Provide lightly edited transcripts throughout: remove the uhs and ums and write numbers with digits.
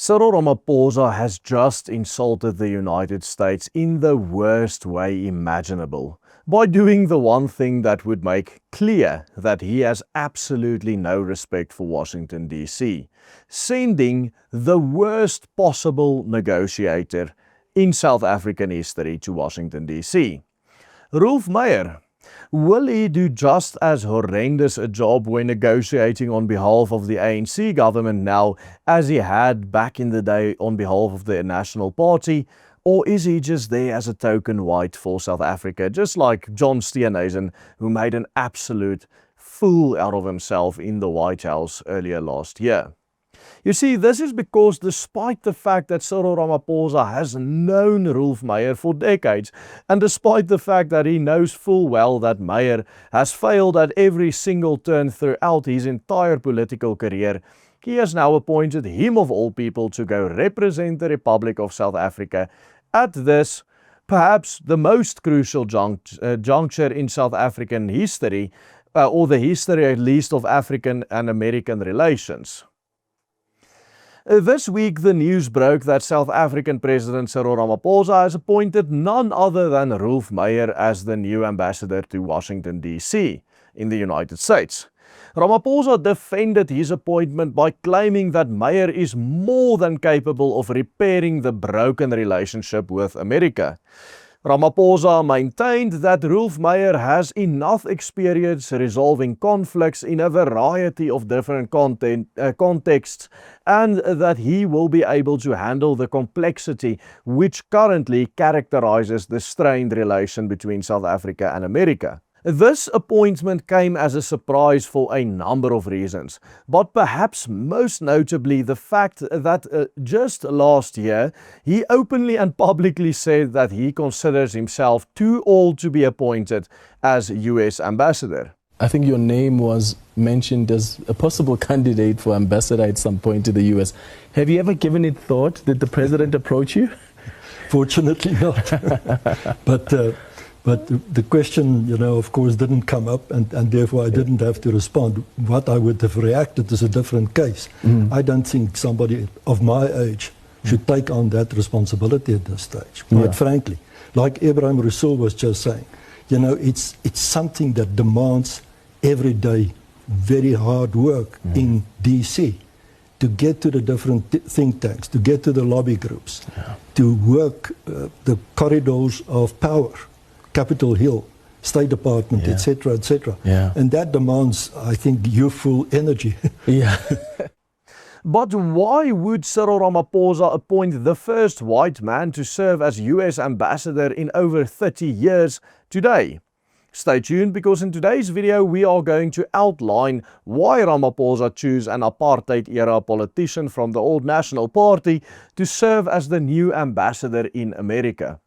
Cyril Ramaphosa has just insulted the United States in the worst way imaginable by doing the one thing that would make clear that he has absolutely no respect for Washington, D.C., sending the worst possible negotiator in South African history to Washington, D.C. Rolf Meyer. Will he do just as horrendous a job when negotiating on behalf of the ANC government now as he had back in the day on behalf of the National Party? Or is he just there as a token white for South Africa, just like John Steenhuisen, who made an absolute fool out of himself in the White House earlier last year? You see, this is because despite the fact that Cyril Ramaphosa has known Rolf Meyer for decades, and despite the fact that he knows full well that Meyer has failed at every single turn throughout his entire political career, he has now appointed him of all people to go represent the Republic of South Africa at this, perhaps the most crucial juncture in South African history, or the history at least of African and American relations. This week, the news broke that South African President Cyril Ramaphosa has appointed none other than Rolf Meyer as the new ambassador to Washington, D.C. in the United States. Ramaphosa defended his appointment by claiming that Meyer is more than capable of repairing the broken relationship with America. Ramaphosa maintained that Rolf Meyer has enough experience resolving conflicts in a variety of different contexts, and that he will be able to handle the complexity which currently characterizes the strained relation between South Africa and America. This appointment came as a surprise for a number of reasons, but perhaps most notably the fact that just last year he openly and publicly said that he considers himself too old to be appointed as US ambassador. I think your name was mentioned as a possible candidate for ambassador at some point to the US. Have you ever given it thought? Did the president approach you? Fortunately not. But the question, of course, didn't come up, and therefore I didn't have to respond. What I would have reacted is a different case. I don't think somebody of my age should take on that responsibility at this stage, quite frankly. Like Abraham Rousseau was just saying, it's something that demands every day very hard work in D.C. to get to the different think tanks, to get to the lobby groups, to work the corridors of power. Capitol Hill, State Department, etc., etc. And that demands, I think, youthful energy. But why would Cyril Ramaphosa appoint the first white man to serve as US ambassador in over 30 years today? Stay tuned, because in today's video we are going to outline why Ramaphosa chose an apartheid-era politician from the old National Party to serve as the new ambassador in America.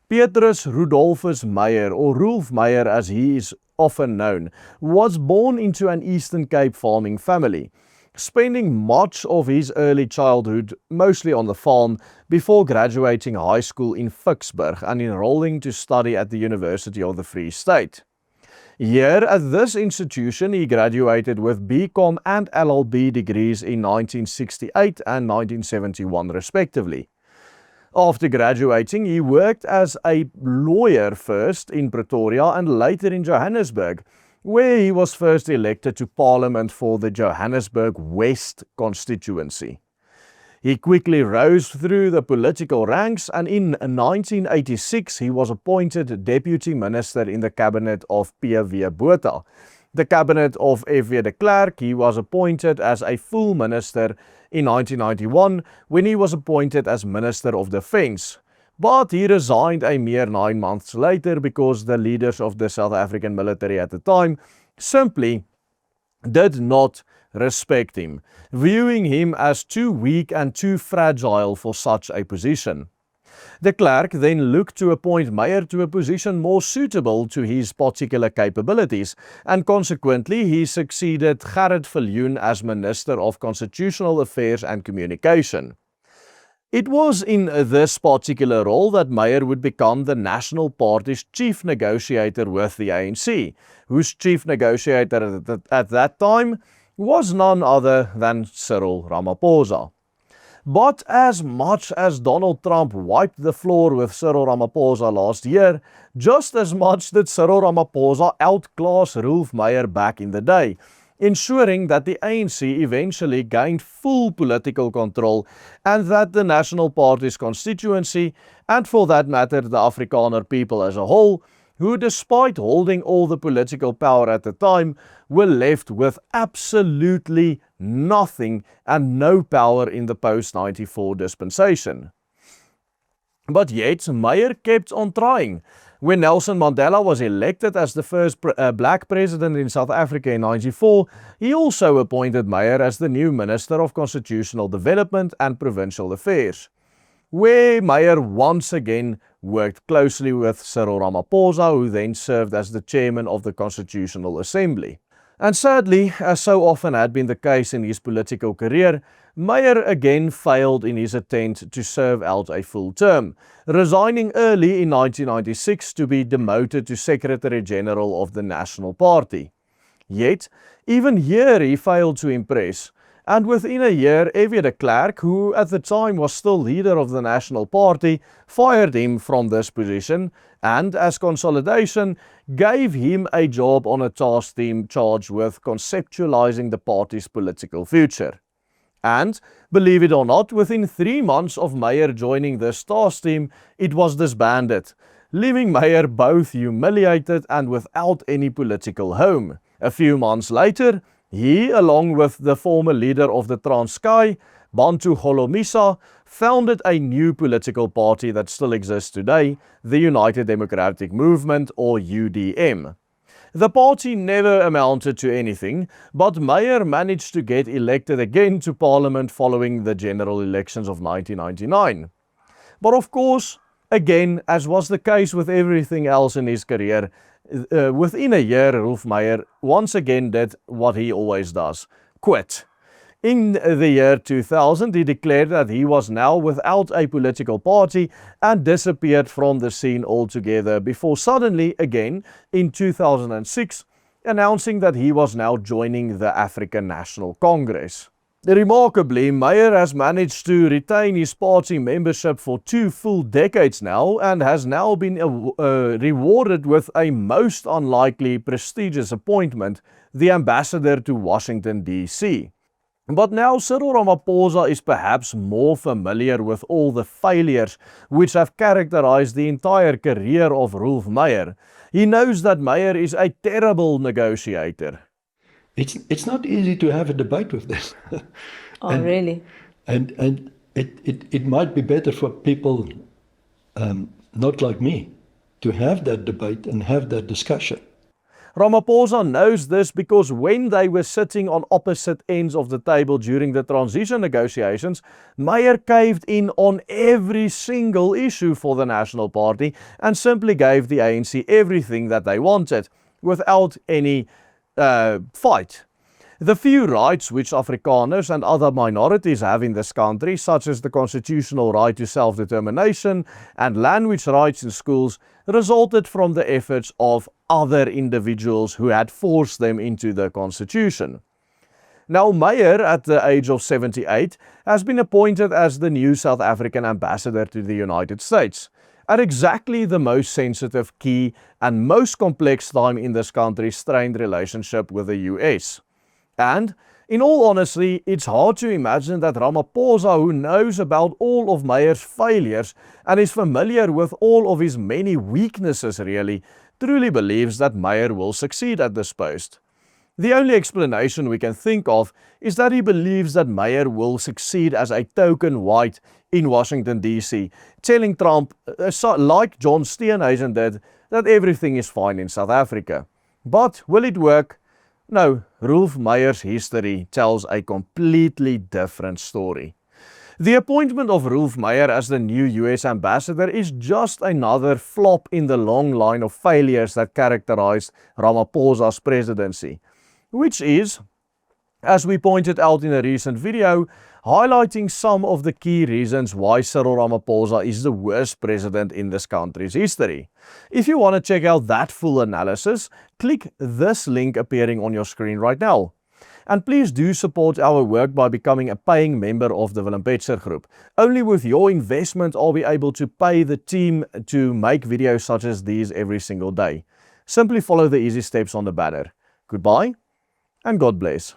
Petrus Rudolphus Meyer, or Rolf Meyer as he is often known, was born into an Eastern Cape farming family, spending much of his early childhood mostly on the farm before graduating high school in Vicksburg and enrolling to study at the University of the Free State. Here at this institution he graduated with BCom and LLB degrees in 1968 and 1971 respectively. After graduating, he worked as a lawyer first in Pretoria and later in Johannesburg, where he was first elected to Parliament for the Johannesburg West constituency. He quickly rose through the political ranks, and in 1986 he was appointed Deputy Minister in the cabinet of P.W. Botha. The cabinet of F.W. de Klerk, he was appointed as a full minister in 1991 when he was appointed as Minister of Defence. But he resigned a mere 9 months later because the leaders of the South African military at the time simply did not respect him, viewing him as too weak and too fragile for such a position. De Klerk then looked to appoint Meyer to a position more suitable to his particular capabilities, and consequently he succeeded Gerrit Viljoen as Minister of Constitutional Affairs and Communication. It was in this particular role that Meyer would become the National Party's chief negotiator with the ANC, whose chief negotiator at that time was none other than Cyril Ramaphosa. But as much as Donald Trump wiped the floor with Cyril Ramaphosa last year, just as much did Cyril Ramaphosa outclass Rolf Meyer back in the day, ensuring that the ANC eventually gained full political control and that the National Party's constituency, and for that matter the Afrikaner people as a whole, who despite holding all the political power at the time, were left with absolutely nothing and no power in the post-94 dispensation. But yet, Meyer kept on trying. When Nelson Mandela was elected as the first black president in South Africa in 1994, he also appointed Meyer as the new Minister of Constitutional Development and Provincial Affairs, where Meyer once again worked closely with Cyril Ramaphosa, who then served as the chairman of the Constitutional Assembly. And sadly, as so often had been the case in his political career, Meyer again failed in his attempt to serve out a full term, resigning early in 1996 to be demoted to Secretary General of the National Party. Yet, even here he failed to impress, and within a year, F.W. de Klerk, who at the time was still leader of the National Party, fired him from this position and, as consolidation, gave him a job on a task team charged with conceptualizing the party's political future. And, believe it or not, within 3 months of Meyer joining this task team, it was disbanded, leaving Meyer both humiliated and without any political home. A few months later, he, along with the former leader of the Transkei, Bantu Holomisa, founded a new political party that still exists today, the United Democratic Movement, or UDM. The party never amounted to anything, but Meyer managed to get elected again to Parliament following the general elections of 1999. But of course, again, as was the case with everything else in his career, within a year, Rolf Meyer once again did what he always does, quit. In the year 2000, he declared that he was now without a political party and disappeared from the scene altogether, before suddenly, again, in 2006, announcing that he was now joining the African National Congress. Remarkably, Meyer has managed to retain his party membership for 2 full decades now and has now been rewarded with a most unlikely prestigious appointment, the ambassador to Washington, D.C. But now Cyril Ramaphosa is perhaps more familiar with all the failures which have characterized the entire career of Rolf Meyer. He knows that Meyer is a terrible negotiator. It's not easy to have a debate with them. Oh, really? And it might be better for people not like me to have that debate and have that discussion. Ramaphosa knows this because when they were sitting on opposite ends of the table during the transition negotiations, Meyer caved in on every single issue for the National Party and simply gave the ANC everything that they wanted, without any fight. The few rights which Afrikaners and other minorities have in this country, such as the constitutional right to self-determination and language rights in schools, resulted from the efforts of other individuals who had forced them into the constitution. Now, Meyer, at the age of 78, has been appointed as the new South African ambassador to the United States, at exactly the most sensitive, key and most complex time in this country's strained relationship with the US. And, in all honesty, it's hard to imagine that Ramaphosa, who knows about all of Meyer's failures and is familiar with all of his many weaknesses really, truly believes that Meyer will succeed at this post. The only explanation we can think of is that he believes that Meyer will succeed as a token white in Washington, D.C., telling Trump, like John Steenhuisen did, that everything is fine in South Africa. But will it work? No, Rolf Meyer's history tells a completely different story. The appointment of Rolf Meyer as the new US ambassador is just another flop in the long line of failures that characterized Ramaphosa's presidency, which is, as we pointed out in a recent video, highlighting some of the key reasons why Cyril Ramaphosa is the worst president in this country's history. If you want to check out that full analysis, click this link appearing on your screen right now. And please do support our work by becoming a paying member of the Willem Petzer Group. Only with your investment are we able to pay the team to make videos such as these every single day. Simply follow the easy steps on the banner. Goodbye and God bless.